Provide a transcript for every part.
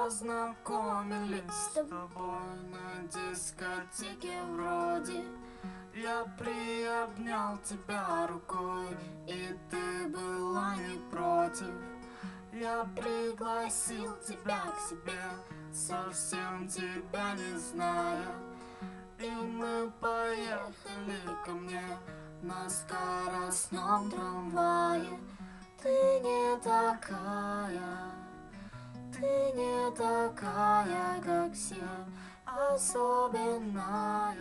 познакомились с тобой на дискотеке вроде. Я приобнял тебя рукой, и ты была не против. Я пригласил тебя к себе, совсем тебя не зная. И мы поехали ко мне на скоростном трамвае. Ты не такая, ты не такая, как все, особенная.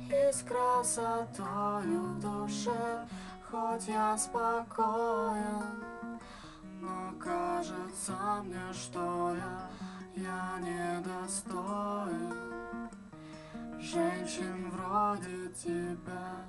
И с красотою в душе, хоть я спокоен, но кажется мне, что я недостоин женщин вроде тебя.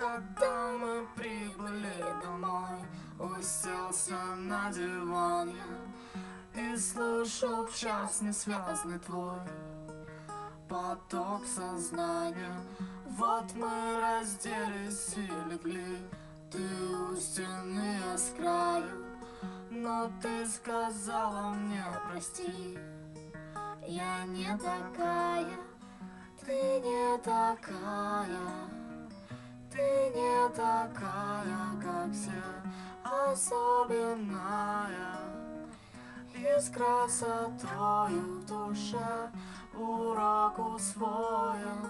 Когда мы прибыли домой, уселся на диван я и слушал в час несвязный твой поток сознания. Вот мы разделись и легли, ты у стены, я с краю. Но ты сказала мне прости, я не такая, ты не такая. Ты не такая, как все, особенная. И с красотою в душе урок усвоен.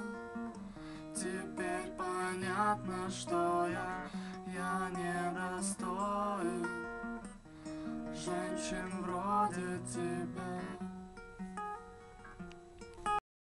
Теперь понятно, что я недостоин женщин вроде тебя.